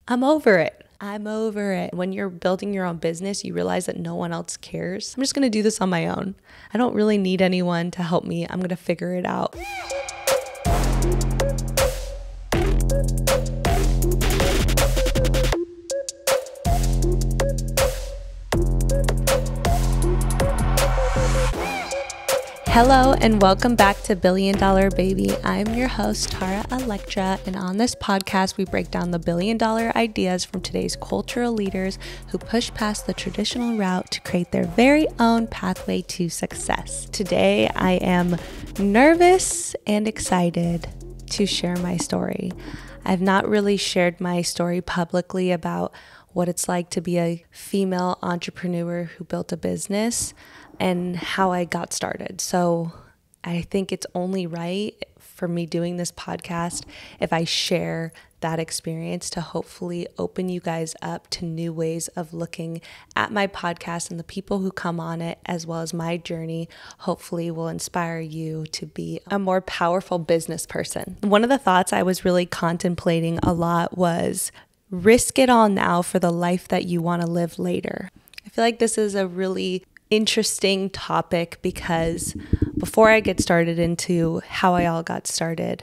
I'm over it. I'm over it. When you're building your own business, you realize that no one else cares. I'm just going to do this on my own. I don't really need anyone to help me. I'm going to figure it out. Hello and welcome back to Billion Dollar Baby. I'm your host, Tara Electra, and on this podcast, we break down the billion-dollar ideas from today's cultural leaders who push past the traditional route to create their very own pathway to success. Today, I am nervous and excited to share my story. I've not really shared my story publicly about what it's like to be a female entrepreneur who built a business and how I got started. So I think it's only right for me doing this podcast if I share that experience to hopefully open you guys up to new ways of looking at my podcast, and the people who come on it, as well as my journey, hopefully will inspire you to be a more powerful business person. One of the thoughts I was really contemplating a lot was risk it all now for the life that you want to live later. I feel like this is a really interesting topic because before I get started into how I all got started,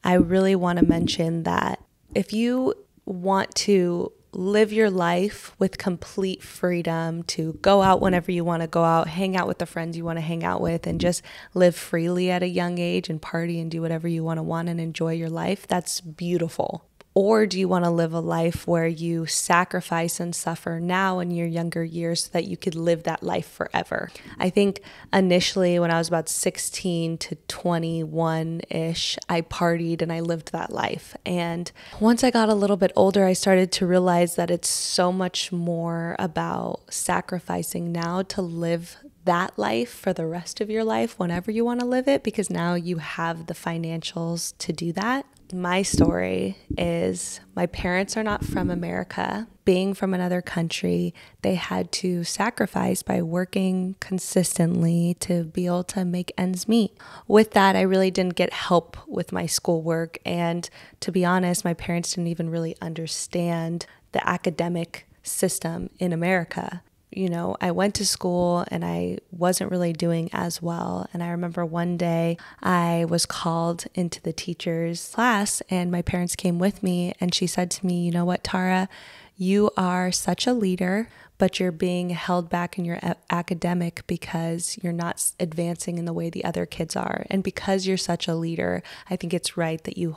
I really want to mention that if you want to live your life with complete freedom to go out whenever you want to go out, hang out with the friends you want to hang out with, and just live freely at a young age and party and do whatever you want and enjoy your life, that's beautiful. Or do you want to live a life where you sacrifice and suffer now in your younger years so that you could live that life forever? I think initially when I was about 16 to 21-ish, I partied and I lived that life. And once I got a little bit older, I started to realize that it's so much more about sacrificing now to live that life for the rest of your life whenever you want to live it, because now you have the financials to do that. My story is my parents are not from America. Being from another country, they had to sacrifice by working consistently to be able to make ends meet. With that, I really didn't get help with my schoolwork. And to be honest, my parents didn't even really understand the academic system in America. You know, I went to school and I wasn't really doing as well. And I remember one day I was called into the teacher's class and my parents came with me, and she said to me, "You know what, Tara, you are such a leader, but you're being held back in your academic because you're not advancing in the way the other kids are. And because you're such a leader, I think it's right that you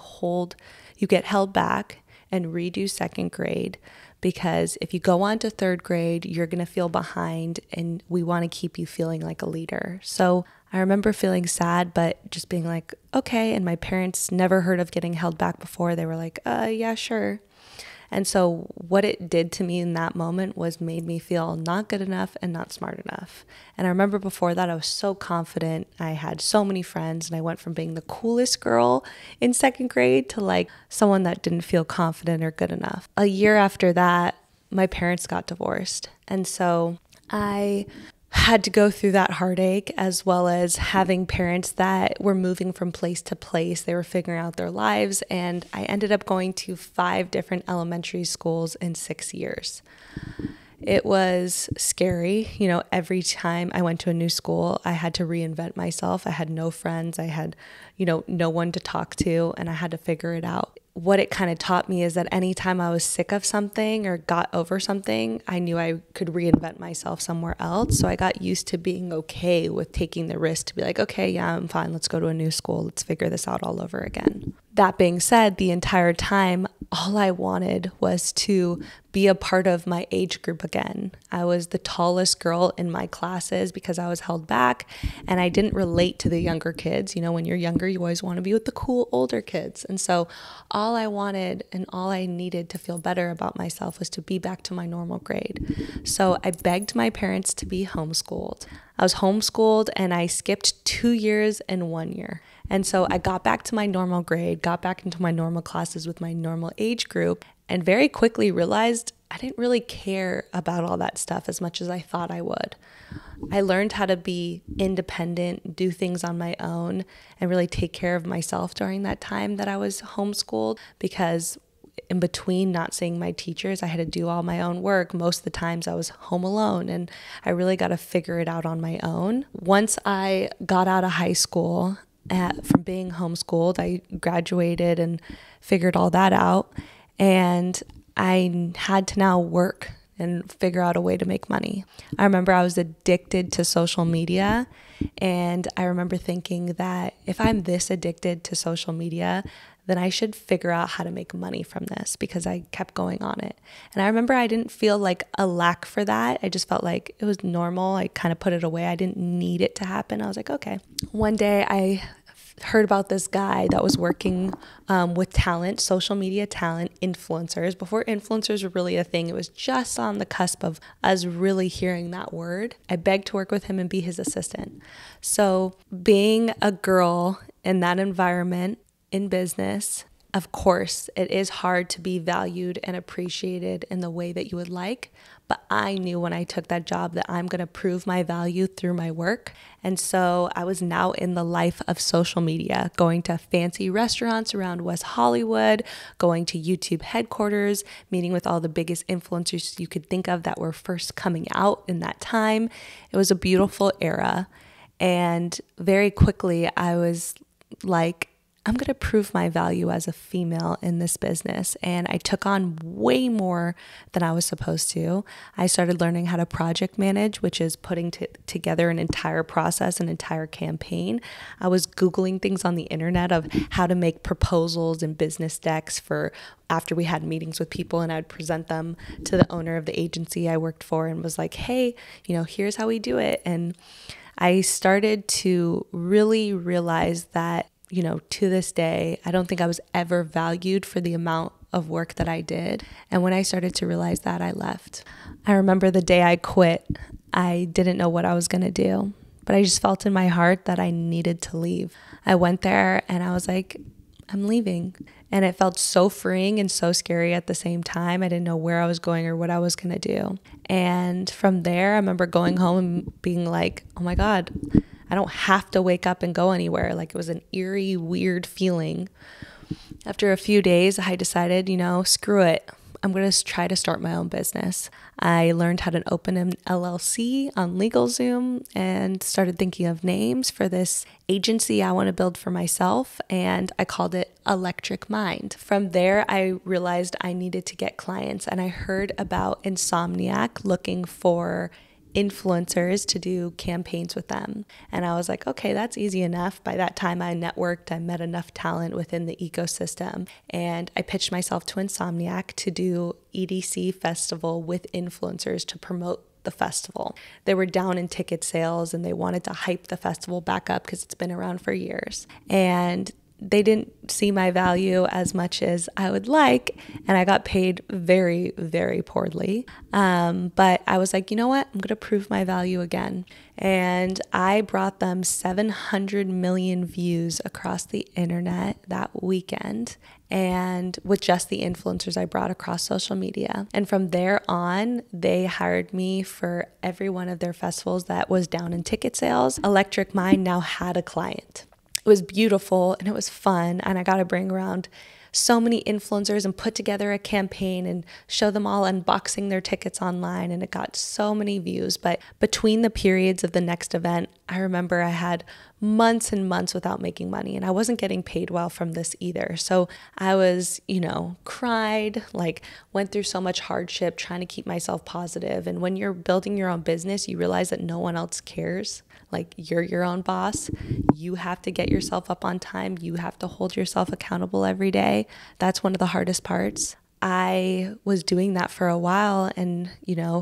get held back and redo second grade. Because if you go on to third grade, you're going to feel behind and we want to keep you feeling like a leader." So I remember feeling sad, but just being like, okay. And my parents never heard of getting held back before. They were like, yeah, sure. And so what it did to me in that moment was made me feel not good enough and not smart enough. And I remember before that, I was so confident. I had so many friends, and I went from being the coolest girl in second grade to like someone that didn't feel confident or good enough. A year after that, my parents got divorced. And so I had to go through that heartache, as well as having parents that were moving from place to place. They were figuring out their lives, and I ended up going to 5 different elementary schools in 6 years. It was scary. You know, every time I went to a new school, I had to reinvent myself. I had no friends. I had, no one to talk to, and I had to figure it out. What it kind of taught me is that anytime I was sick of something or got over something, I knew I could reinvent myself somewhere else. So I got used to being okay with taking the risk to be like, okay, yeah, I'm fine. Let's go to a new school. Let's figure this out all over again. That being said, the entire time, all I wanted was to be a part of my age group again. I was the tallest girl in my classes because I was held back, and I didn't relate to the younger kids. You know, when you're younger, you always want to be with the cool older kids. And so all I wanted and all I needed to feel better about myself was to be back to my normal grade. So I begged my parents to be homeschooled. I was homeschooled and I skipped 2 years and 1 year. And so I got back to my normal grade, got back into my normal classes with my normal age group, and very quickly realized I didn't really care about all that stuff as much as I thought I would. I learned how to be independent, do things on my own, and really take care of myself during that time that I was homeschooled, because in between not seeing my teachers, I had to do all my own work. Most of the times I was home alone, and I really got to figure it out on my own. Once I got out of high school, from being homeschooled, I graduated and figured all that out. And I had to now work and figure out a way to make money. I remember I was addicted to social media, and I remember thinking that if I'm this addicted to social media, then I should figure out how to make money from this, because I kept going on it. And I remember I didn't feel like a lack for that. I just felt like it was normal. I kind of put it away. I didn't need it to happen. I was like, okay. One day I heard about this guy that was working with talent, social media talent, influencers. Before influencers were really a thing, it was just on the cusp of us really hearing that word. I begged to work with him and be his assistant. So being a girl in that environment in business, of course, it is hard to be valued and appreciated in the way that you would like. But I knew when I took that job that I'm going to prove my value through my work. And so I was now in the life of social media, going to fancy restaurants around West Hollywood, going to YouTube headquarters, meeting with all the biggest influencers you could think of that were first coming out in that time. It was a beautiful era. And very quickly, I was like, I'm going to prove my value as a female in this business. And I took on way more than I was supposed to. I started learning how to project manage, which is putting together an entire process, an entire campaign. I was Googling things on the internet of how to make proposals and business decks for after we had meetings with people, and I'd present them to the owner of the agency I worked for and was like, hey, here's how we do it. And I started to really realize that to this day, I don't think I was ever valued for the amount of work that I did. And when I started to realize that, I left. I remember the day I quit, I didn't know what I was going to do, but I just felt in my heart that I needed to leave. I went there and I was like, I'm leaving. And it felt so freeing and so scary at the same time. I didn't know where I was going or what I was going to do. And from there, I remember going home and being like, oh my God, I don't have to wake up and go anywhere. Like, it was an eerie, weird feeling. After a few days, I decided, screw it. I'm going to try to start my own business. I learned how to open an LLC on LegalZoom and started thinking of names for this agency I want to build for myself. And I called it Electric Mind. From there, I realized I needed to get clients. And I heard about Insomniac looking for influencers to do campaigns with them. And I was like, okay, that's easy enough. By that time I networked, I met enough talent within the ecosystem, and I pitched myself to Insomniac to do EDC festival with influencers to promote the festival. They were down in ticket sales and they wanted to hype the festival back up because it's been around for years. And they didn't see my value as much as I would like, and I got paid very, very poorly. But I was like, you know what? I'm going to prove my value again. And I brought them 700 million views across the internet that weekend, and with just the influencers I brought across social media. And from there on, they hired me for every one of their festivals that was down in ticket sales. Electric Mind now had a client. It was beautiful and it was fun, and I got to bring around so many influencers and put together a campaign and show them all unboxing their tickets online, and it got so many views. But between the periods of the next event, I remember I had months and months without making money, and I wasn't getting paid well from this either. So I was, cried, went through so much hardship trying to keep myself positive. And when you're building your own business, you realize that no one else cares. You're your own boss. You have to get yourself up on time. You have to hold yourself accountable every day. That's one of the hardest parts. I was doing that for a while and,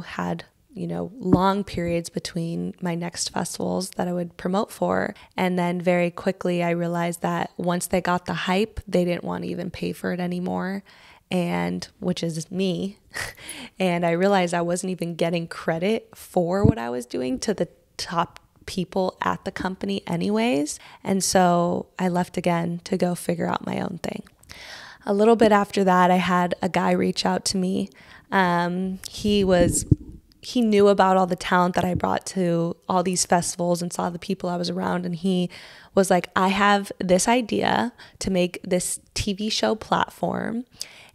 had long periods between my next festivals that I would promote for. And then very quickly, I realized that once they got the hype, they didn't want to even pay for it anymore. And which is me. And I realized I wasn't even getting credit for what I was doing to the top people at the company anyways. And so I left again to go figure out my own thing. A little bit after that, I had a guy reach out to me. He knew about all the talent that I brought to all these festivals and saw the people I was around. And he was like, I have this idea to make this TV show platform,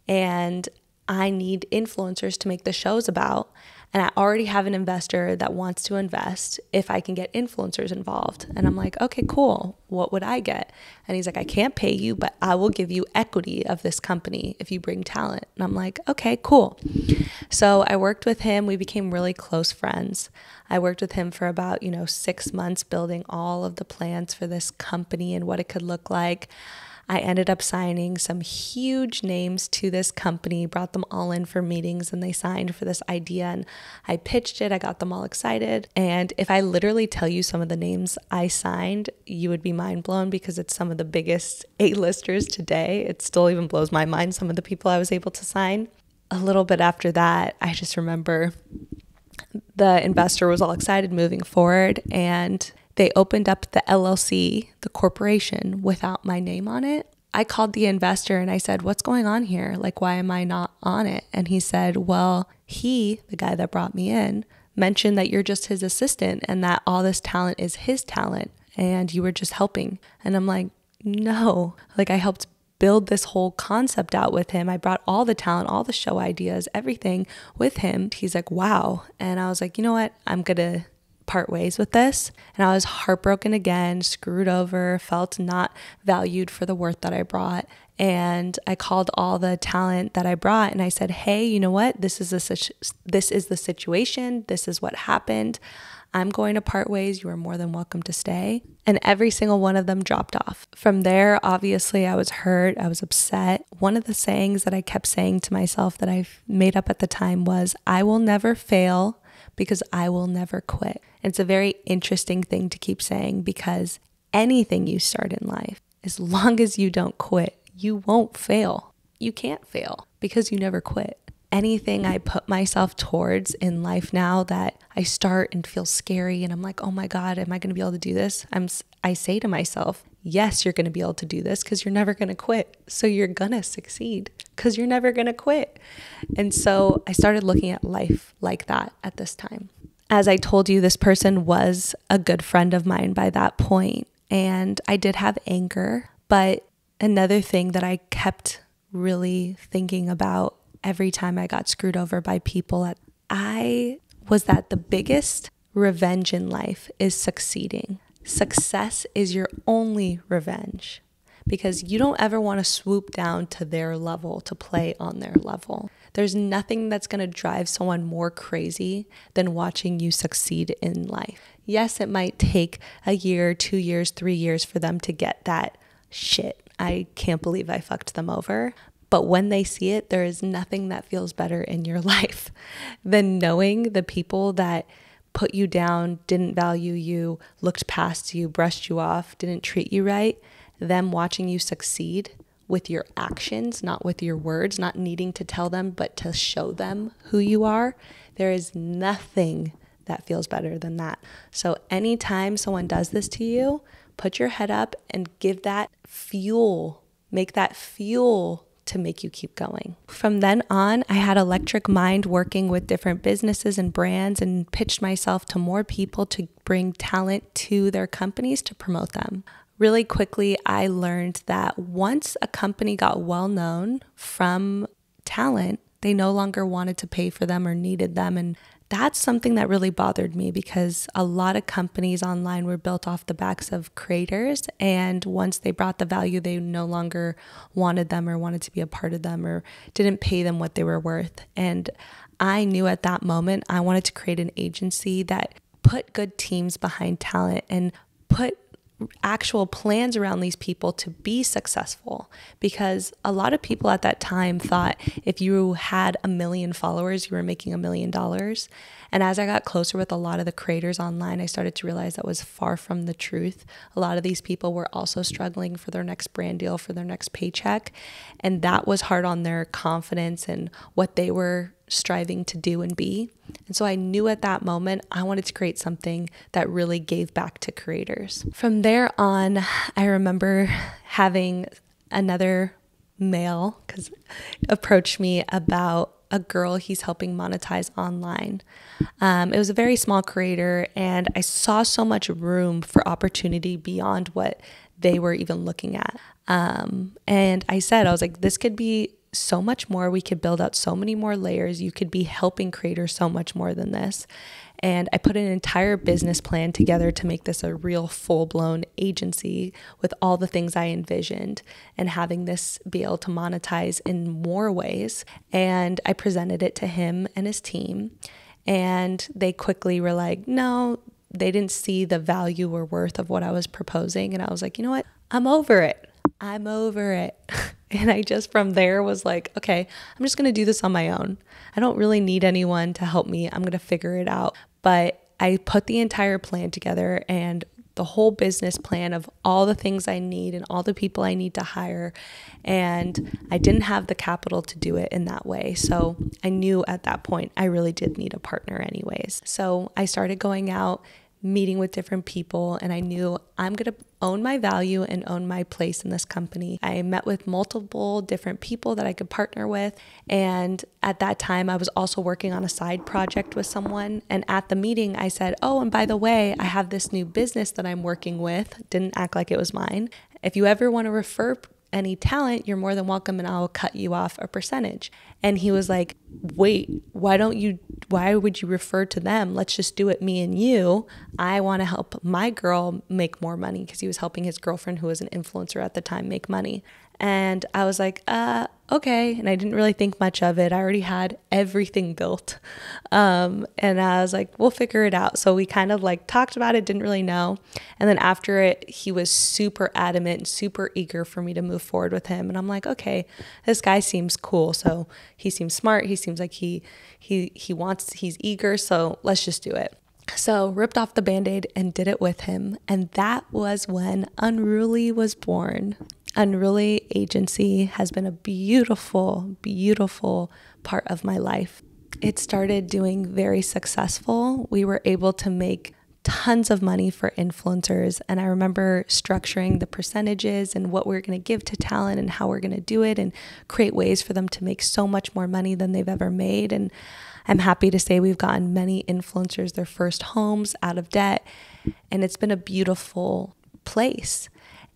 and I need influencers to make the shows about. And I already have an investor that wants to invest if I can get influencers involved. And I'm like, okay, cool. What would I get? And he's like, I can't pay you, but I will give you equity of this company if you bring talent. And I'm like, okay, cool. So I worked with him. We became really close friends. I worked with him for about, 6 months building all of the plans for this company and what it could look like. I ended up signing some huge names to this company, brought them all in for meetings, and they signed for this idea. And I pitched it. I got them all excited. And if I literally tell you some of the names I signed, you would be mind blown because it's some of the biggest A-listers today. It still even blows my mind, some of the people I was able to sign. A little bit after that, I just remember the investor was all excited moving forward, and they opened up the LLC, the corporation, without my name on it. I called the investor and I said, what's going on here? Like, why am I not on it? And he said, well, the guy that brought me in, mentioned that you're just his assistant and that all this talent is his talent and you were just helping. And I'm like, no, like I helped build this whole concept out with him. I brought all the talent, all the show ideas, everything with him. He's like, wow. And I was like, you know what? I'm going to part ways with this. And I was heartbroken again, screwed over, felt not valued for the worth that I brought. And I called all the talent that I brought and I said, hey, you know what? This is the situation. This is what happened. I'm going to part ways. You are more than welcome to stay. And every single one of them dropped off. From there, obviously, I was hurt. I was upset. One of the sayings that I kept saying to myself that I made up at the time was, I will never fail because I will never quit. And it's a very interesting thing to keep saying because anything you start in life, as long as you don't quit, you won't fail. You can't fail because you never quit. Anything I put myself towards in life now that I start and feel scary and I'm like, oh my God, am I going to be able to do this? I say to myself, yes, you're going to be able to do this because you're never going to quit. So you're going to succeed because you're never going to quit. And so I started looking at life like that at this time. As I told you, this person was a good friend of mine by that point, and I did have anger. But another thing that I kept really thinking about every time I got screwed over by people, was that the biggest revenge in life is succeeding. Success is your only revenge because you don't ever want to swoop down to their level to play on their level. There's nothing that's going to drive someone more crazy than watching you succeed in life. Yes, it might take a year, 2 years, 3 years for them to get that shit. I can't believe I fucked them over. But when they see it, there is nothing that feels better in your life than knowing the people that put you down, didn't value you, looked past you, brushed you off, didn't treat you right, them watching you succeed with your actions, not with your words, not needing to tell them, but to show them who you are. There is nothing that feels better than that. So anytime someone does this to you, put your head up and give that fuel, make that fuel to make you keep going. From then on, I had electric mind working with different businesses and brands and pitched myself to more people to bring talent to their companies to promote them. Really quickly, I learned that once a company got well known from talent, they no longer wanted to pay for them or needed them. And that's something that really bothered me because a lot of companies online were built off the backs of creators. And once they brought the value, they no longer wanted them or wanted to be a part of them or didn't pay them what they were worth. And I knew at that moment I wanted to create an agency that put good teams behind talent and put actual plans around these people to be successful, because a lot of people at that time thought if you had 1 million followers, you were making $1 million. And as I got closer with a lot of the creators online, I started to realize that was far from the truth. A lot of these people were also struggling for their next brand deal, for their next paycheck. And that was hard on their confidence and what they were striving to do and be. And so I knew at that moment I wanted to create something that really gave back to creators. From there on, I remember having another male approach me about a girl he's helping monetize online. It was a very small creator, and I saw so much room for opportunity beyond what they were even looking at. And I was like, this could be so much more. We could build out so many more layers. You could be helping creators so much more than this. And I put an entire business plan together to make this a real full-blown agency with all the things I envisioned and having this be able to monetize in more ways. And I presented it to him and his team. And they quickly were like, no, they didn't see the value or worth of what I was proposing. And I was like, you know what? I'm over it. And I just from there was like, okay, I'm just going to do this on my own. I don't really need anyone to help me. I'm going to figure it out. But I put the entire plan together and the whole business plan of all the things I need and all the people I need to hire. And I didn't have the capital to do it in that way. So I knew at that point I really did need a partner anyways. So I started going out, meeting with different people, and I knew I'm going to own my value and own my place in this company. I met with multiple different people that I could partner with. And at that time, I was also working on a side project with someone. And at the meeting, I said, oh, and by the way, I have this new business that I'm working with. Didn't act like it was mine. If you ever want to refer any talent, you're more than welcome and I'll cut you off a percentage. And he was like, wait, why would you refer to them? Let's just do it, me and you. I want to help my girl make more money, because he was helping his girlfriend, who was an influencer at the time, make money. And I was like, okay. And I didn't really think much of it. I already had everything built. And I was like, we'll figure it out. So we kind of like talked about it, didn't really know. And then after it, he was super adamant and super eager for me to move forward with him. And I'm like, okay, this guy seems cool. So he seems smart. He seems like he's eager. So let's just do it. So ripped off the Band-Aid and did it with him. And that was when Unruly was born. Unruly agency has been a beautiful, beautiful part of my life. It started doing very successful. We were able to make tons of money for influencers. And I remember structuring the percentages and what we're going to give to talent and how we're going to do it and create ways for them to make so much more money than they've ever made. And I'm happy to say we've gotten many influencers their first homes out of debt. And it's been a beautiful place.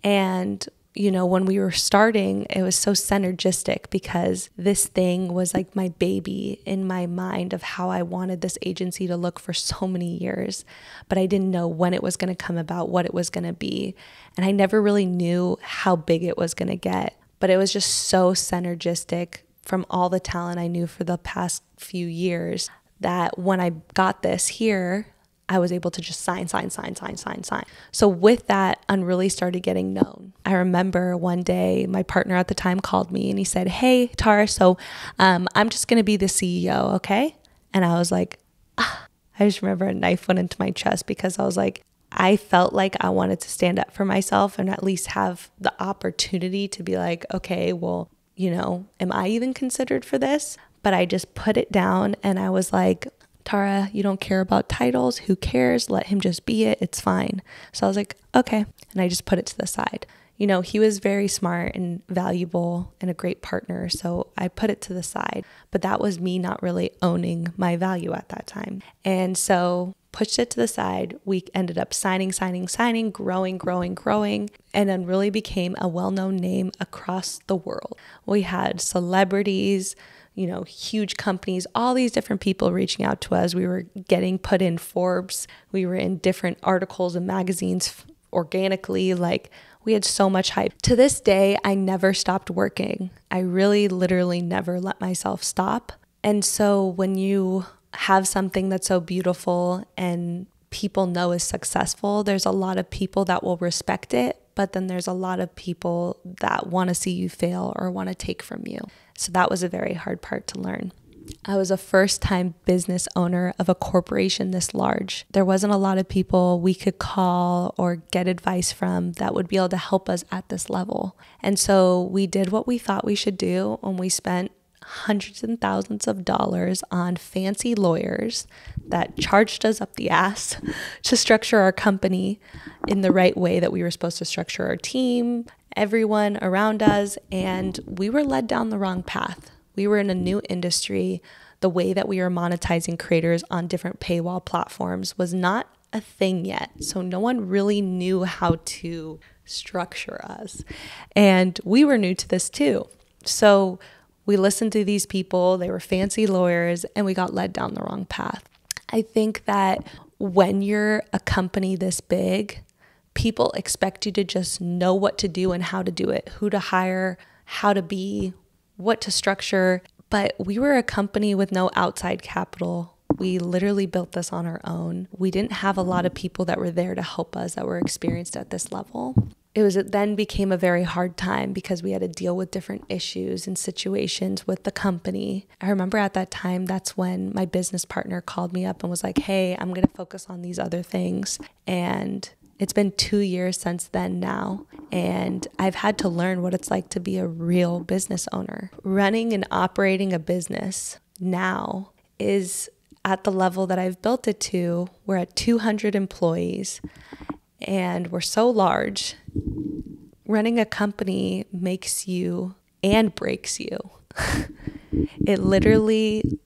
And you know, when we were starting, it was so synergistic because this thing was like my baby in my mind of how I wanted this agency to look for so many years. But I didn't know when it was going to come about, what it was going to be. And I never really knew how big it was going to get. But it was just so synergistic from all the talent I knew for the past few years that when I got this here, I was able to just sign. So with that, Unruly started getting known. I remember one day my partner at the time called me and he said, hey, Tara, so I'm just going to be the CEO, okay? And I was like, I just remember a knife went into my chest because I was like, I felt like I wanted to stand up for myself and at least have the opportunity to be like, okay, well, you know, am I even considered for this? But I just put it down and I was like, Tara, you don't care about titles. Who cares? Let him just be it. It's fine. So I was like, okay. And I just put it to the side. You know, he was very smart and valuable and a great partner. So I put it to the side. But that was me not really owning my value at that time. And so pushed it to the side. We ended up signing, growing, and then really became a well-known name across the world. We had celebrities, you know, huge companies, all these different people reaching out to us. We were getting put in Forbes. We were in different articles and magazines organically. Like, we had so much hype. To this day, I never stopped working. I really literally never let myself stop. And so when you have something that's so beautiful and people know is successful, there's a lot of people that will respect it, but then there's a lot of people that want to see you fail or want to take from you. So that was a very hard part to learn. I was a first-time business owner of a corporation this large. There wasn't a lot of people we could call or get advice from that would be able to help us at this level. And so we did what we thought we should do, and we spent hundreds and thousands of dollars on fancy lawyers that charged us up the ass to structure our company in the right way that we were supposed to structure our team, everyone around us, and we were led down the wrong path. We were in a new industry. The way that we were monetizing creators on different paywall platforms was not a thing yet. So no one really knew how to structure us. And we were new to this too. So We listened to these people, they were fancy lawyers, and we got led down the wrong path. I think that when you're a company this big, people expect you to just know what to do and how to do it, who to hire, how to be, what to structure. But we were a company with no outside capital. We literally built this on our own. We didn't have a lot of people that were there to help us that were experienced at this level. It then became a very hard time because we had to deal with different issues and situations with the company. I remember at that time, that's when my business partner called me up and was like, hey, I'm going to focus on these other things. And it's been 2 years since then now, and I've had to learn what it's like to be a real business owner. Running and operating a business now is at the level that I've built it to. We're at 200 employees, and we're so large. Running a company makes you and breaks you. It literally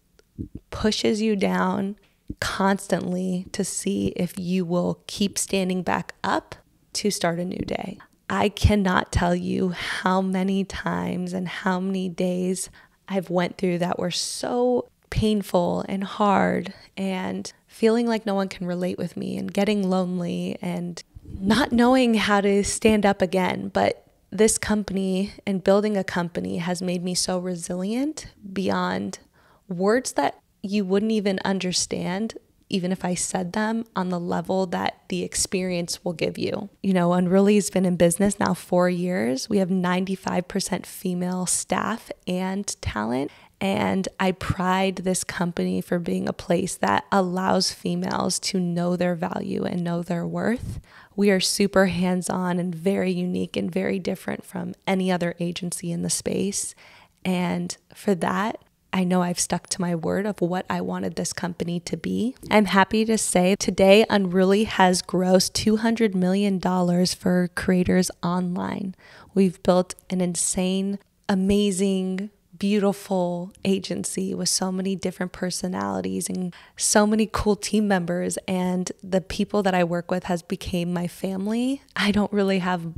pushes you down constantly to see if you will keep standing back up to start a new day. I cannot tell you how many times and how many days I've went through that were so painful and hard and feeling like no one can relate with me and getting lonely and not knowing how to stand up again. But this company and building a company has made me so resilient beyond words that you wouldn't even understand, even if I said them, on the level that the experience will give you. You know, Unruly has been in business now 4 years. We have 95% female staff and talent. And I pride this company for being a place that allows females to know their value and know their worth. We are super hands-on and very unique and very different from any other agency in the space. And for that, I know I've stuck to my word of what I wanted this company to be. I'm happy to say today Unruly has grossed $200 million for creators online. We've built an insane, amazing, beautiful agency with so many different personalities and so many cool team members, and the people that I work with has become my family. I don't really have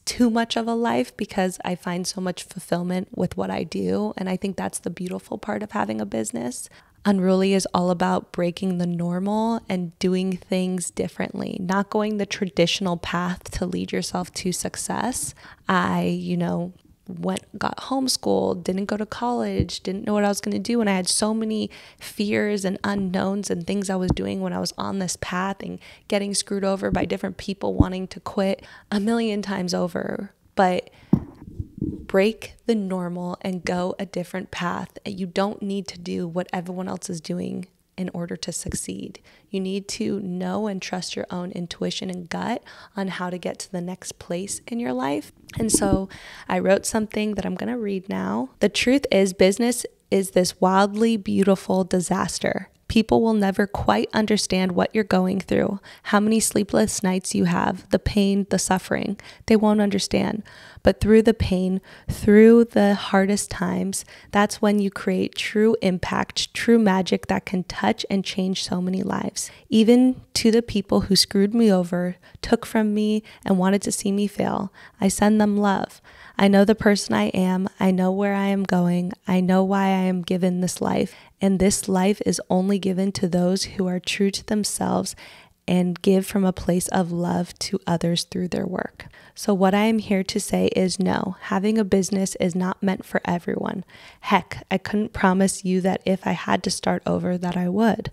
too much of a life because I find so much fulfillment with what I do, and I think that's the beautiful part of having a business. Unruly is all about breaking the normal and doing things differently, not going the traditional path to lead yourself to success. Got homeschooled, didn't go to college, didn't know what I was going to do. And I had so many fears and unknowns and things I was doing when I was on this path and getting screwed over by different people wanting to quit a million times over. But break the normal and go a different path. You don't need to do what everyone else is doing in order to succeed. You need to know and trust your own intuition and gut on how to get to the next place in your life. And so I wrote something that I'm going to read now. The truth is, business is this wildly beautiful disaster. People will never quite understand what you're going through, how many sleepless nights you have, the pain, the suffering. They won't understand. But through the pain, through the hardest times, that's when you create true impact, true magic that can touch and change so many lives. Even to the people who screwed me over, took from me, and wanted to see me fail, I send them love. I know the person I am. I know where I am going. I know why I am given this life. And this life is only given to those who are true to themselves and give from a place of love to others through their work. So what I am here to say is no, having a business is not meant for everyone. Heck, I couldn't promise you that if I had to start over that I would.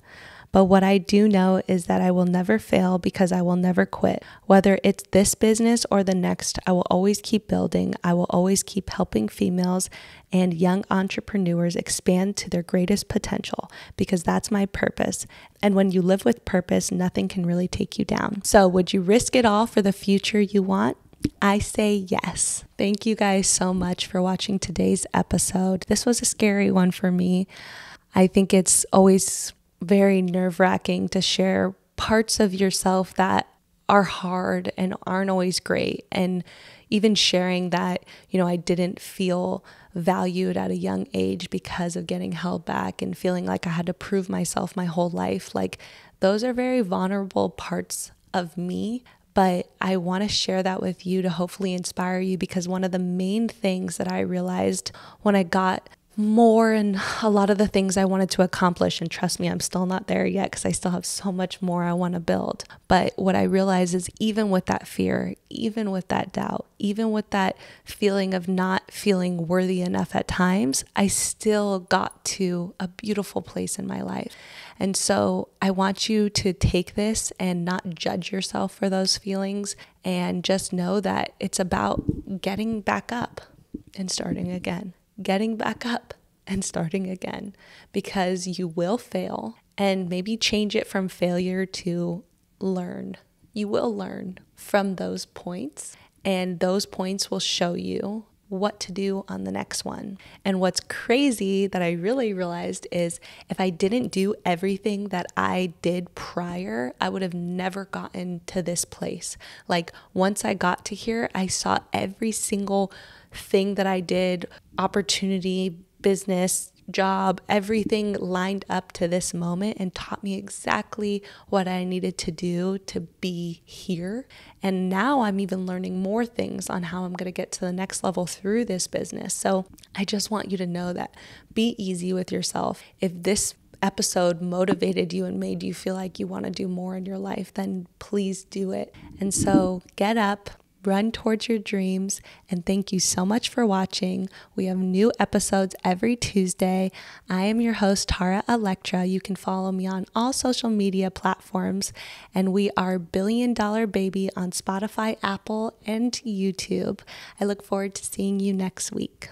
But what I do know is that I will never fail because I will never quit. Whether it's this business or the next, I will always keep building. I will always keep helping females and young entrepreneurs expand to their greatest potential because that's my purpose. And when you live with purpose, nothing can really take you down. So would you risk it all for the future you want? I say yes. Thank you guys so much for watching today's episode. This was a scary one for me. I think it's always very nerve-wracking to share parts of yourself that are hard and aren't always great. And even sharing that, I didn't feel valued at a young age because of getting held back and feeling like I had to prove myself my whole life. Like, those are very vulnerable parts of me. But I want to share that with you to hopefully inspire you, because one of the main things that I realized when I got more and a lot of the things I wanted to accomplish. And trust me, I'm still not there yet because I still have so much more I want to build. But what I realize is even with that fear, even with that doubt, even with that feeling of not feeling worthy enough at times, I still got to a beautiful place in my life. And so I want you to take this and not judge yourself for those feelings and just know that it's about getting back up and starting again. Getting back up and starting again, because you will fail, and maybe change it from failure to learn. You will learn from those points, and those points will show you what to do on the next one. And what's crazy that I really realized is if I didn't do everything that I did prior, I would have never gotten to this place. Like once I got to here, I saw every single thing that I did, opportunity, business, job, everything lined up to this moment and taught me exactly what I needed to do to be here. And now I'm even learning more things on how I'm going to get to the next level through this business. So I just want you to know that be easy with yourself. If this episode motivated you and made you feel like you want to do more in your life, then please do it. And so get up, run towards your dreams, and thank you so much for watching. We have new episodes every Tuesday. I am your host, Tara Electra. You can follow me on all social media platforms, and we are Billion Dollar Baby on Spotify, Apple, and YouTube. I look forward to seeing you next week.